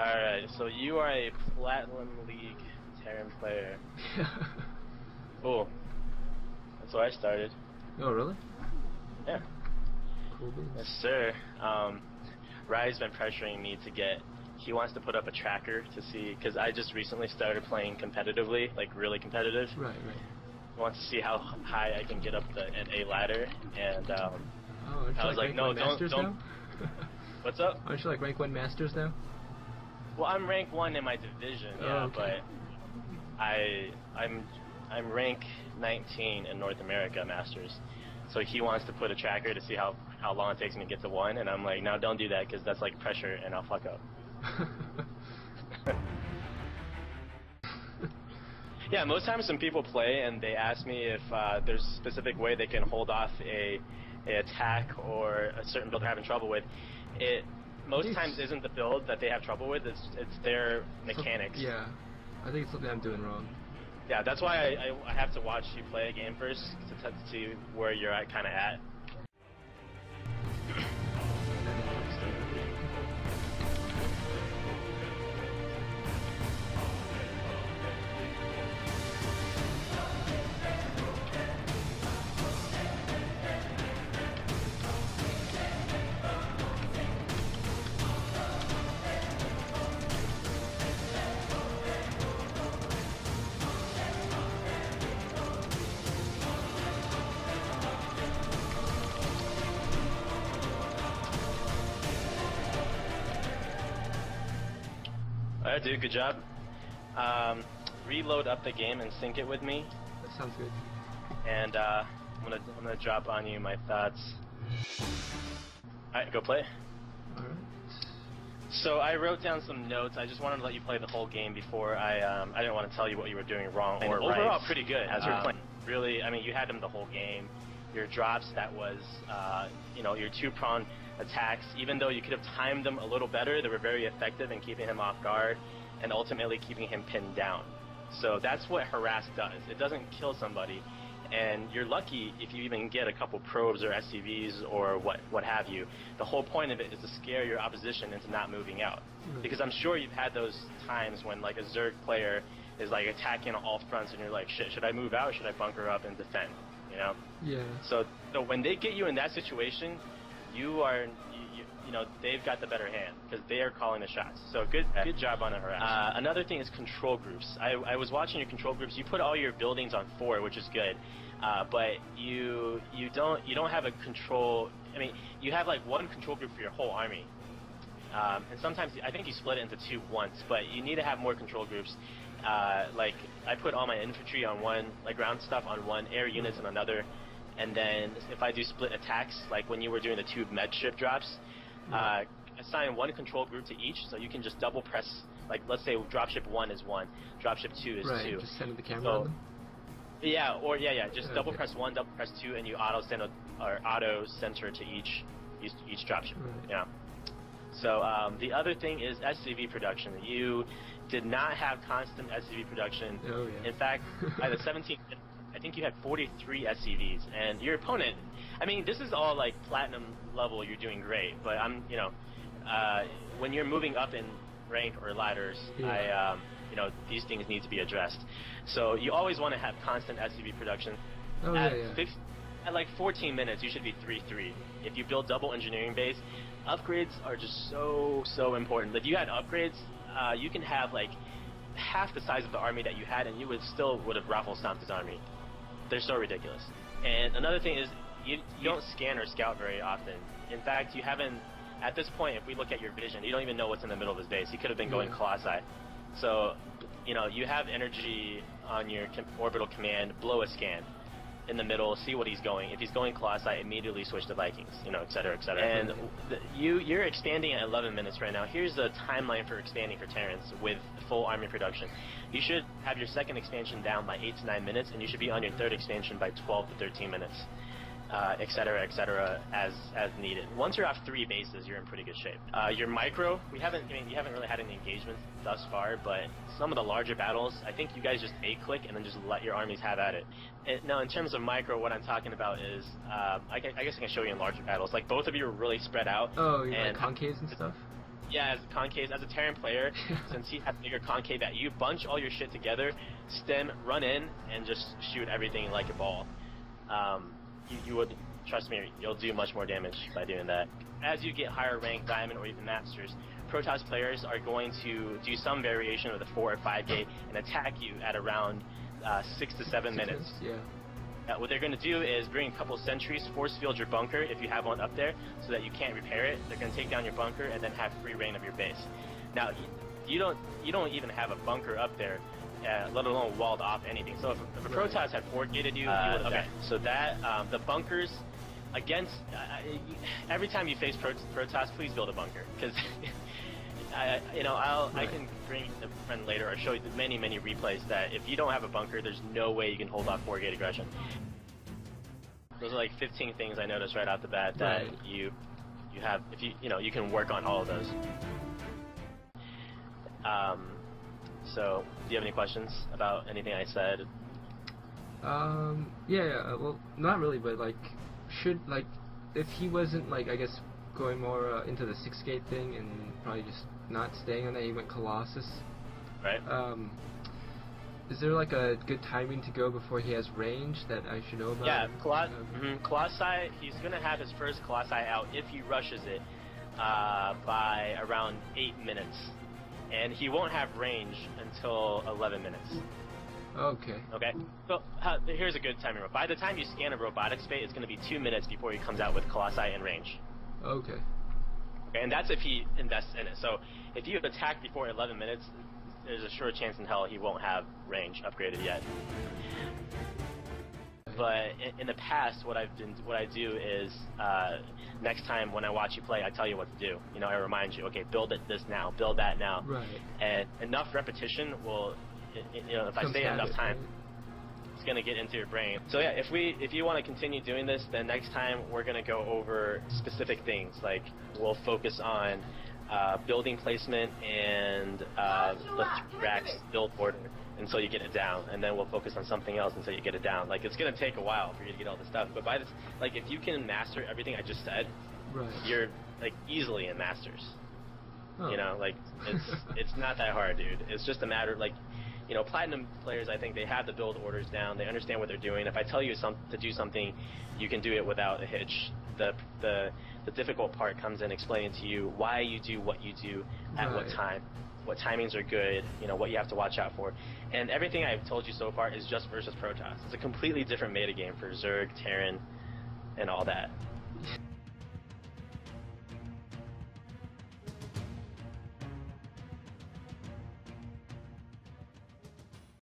Alright, so you are a Platinum League Terran player. Cool. That's where I started. Oh, really? Yeah. Cool beans. Yes, sir. Rai's been pressuring me to get... He wants to put up a tracker to see... Because I just recently started playing competitively, like really competitive. Right. He wants to see how high I can get up the NA ladder, and I was like, no, don't. What's up? Aren't you like rank 1 Masters now? Well, I'm rank 1 in my division, yeah, okay. but I'm rank 19 in North America Masters. So he wants to put a tracker to see how long it takes me to get to 1, and I'm like, no, don't do that, because that's like pressure, and I'll fuck up. Yeah, most times when people play and they ask me if there's a specific way they can hold off a attack or a certain build they're having trouble with, it most times isn't the build that they have trouble with, it's their mechanics. Yeah, I think it's something I'm doing wrong. Yeah, that's why I have to watch you play a game first to see where you're kind of at. Alright, dude, good job. Reload up the game and sync it with me. That sounds good. And I'm gonna drop on you my thoughts. Alright, go play. Alright. So I wrote down some notes. I just wanted to let you play the whole game before I didn't want to tell you what you were doing wrong or right. Overall, pretty good as you're playing. Really, I mean, you had him the whole game. Your drops, that was, you know, your 2-prong attacks, even though you could have timed them a little better, they were very effective in keeping him off guard and ultimately keeping him pinned down. So that's what harass does. It doesn't kill somebody, and you're lucky if you even get a couple probes or SCVs or what have you. The whole point of it is to scare your opposition into not moving out. Because I'm sure you've had those times when like a Zerg player is like attacking on all fronts and you're like, shit, should I move out or should I bunker up and defend? You know? Yeah. So when they get you in that situation, you know, they've got the better hand because they are calling the shots. So good job on the harass. Another thing is control groups. I was watching your control groups. You put all your buildings on 4, which is good, but you don't have a control. I mean, you have like 1 control group for your whole army, and sometimes I think you split it into 2 once. But you need to have more control groups. Like I put all my infantry on 1, like ground stuff on 1, air units on another. And then if I do split attacks, like when you were doing the 2 med ship drops, assign 1 control group to each, so you can just double press, like let's say dropship 1 is 1, dropship 2 is 2. Just send the camera so, on them? Yeah, just double press 1, double press 2, and you auto send or auto center to each dropship. Right. Yeah. So the other thing is SCV production. You did not have constant SCV production. Oh, yeah. In fact, by the 17th, I think you had 43 SCVs, and your opponent, I mean, this is all like platinum level, you're doing great, but you know, when you're moving up in rank or ladders, yeah. You know, these things need to be addressed. So you always want to have constant SCV production. Oh, At like 14 minutes, you should be 3-3. If you build double engineering base, upgrades are just so important. If you had upgrades, you can have like half the size of the army that you had, and you would have raffle stomped his army. They're so ridiculous. And another thing is, you don't scan or scout very often. In fact, you haven't, at this point, if we look at your vision, you don't even know what's in the middle of his base. He could have been going Colossi. So, you know, you have energy on your orbital command, blow a scan in the middle, see what he's going. If he's going Colossi, immediately switch to Vikings, you know, etc., etc. And you're expanding at 11 minutes right now. Here's the timeline for expanding for Terrans with full army production. You should have your 2nd expansion down by 8 to 9 minutes, and you should be on your 3rd expansion by 12 to 13 minutes, etc., etc., as needed. Once you're off 3 bases, you're in pretty good shape. Your micro, you haven't really had any engagements thus far, but some of the larger battles, I think you guys just A-click and then just let your armies have at it. Now, in terms of micro, what I'm talking about is, I guess I can show you in larger battles. Like, both of you are really spread out. Oh, like concaves and stuff? Yeah, as concave, as a Terran player, since he has bigger concave at you, bunch all your shit together, stem, run in, and just shoot everything like a ball. You would, trust me, you'll do much more damage by doing that. As you get higher rank, Diamond, or even Masters, Protoss players are going to do some variation of the 4 or 5 gate and attack you at around 6 to 7 minutes. Yeah. What they're going to do is bring a couple sentries, force field your bunker if you have one up there, so that you can't repair it. They're going to take down your bunker and then have free reign of your base. Now, you don't even have a bunker up there, let alone walled off anything. So if a Protoss had 4 gated you, you would have died. So that the bunkers against every time you face Protoss, please build a bunker, because I can bring a friend later or show you the many replays that if you don't have a bunker, there's no way you can hold off 4-gate aggression. Those are like 15 things I noticed right off the bat that you have, if you can work on all of those. So do you have any questions about anything I said? Yeah, well, not really, but like, if he wasn't like, I guess, going more into the 6-gate thing and probably just not staying on that, he went Colossus. Right. Is there like a good timing to go before he has range that I should know about? Yeah, Colossi, he's going to have his first Colossi out if he rushes it by around 8 minutes. And he won't have range until 11 minutes. Okay. Okay. So here's a good timing. By the time you scan a robotics bay, it's going to be 2 minutes before he comes out with Colossi in range. Okay. And that's if he invests in it. So if you attack before 11 minutes, there's a sure chance in hell he won't have range upgraded yet. But in the past, what I do is next time when I watch you play, I tell you what to do. I remind you, okay, build this now, build that now. Right. And enough repetition will, if I say it enough time, it's gonna get into your brain. So yeah, if you want to continue doing this, then next time we're gonna go over specific things. Like we'll focus on building placement and racks build order until you get it down, and then we'll focus on something else until you get it down. Like it's gonna take a while for you to get all this stuff, but by this, like if you can master everything I just said, you're like easily in Masters. Like it's not that hard, dude. It's just a matter of like, Platinum players, I think they have the build orders down. They understand what they're doing. If I tell you to do something, you can do it without a hitch. The difficult part comes in explaining to you why you do what you do at what time, what timings are good, what you have to watch out for. And everything I've told you so far is just versus Protoss. It's a completely different metagame for Zerg, Terran, and all that.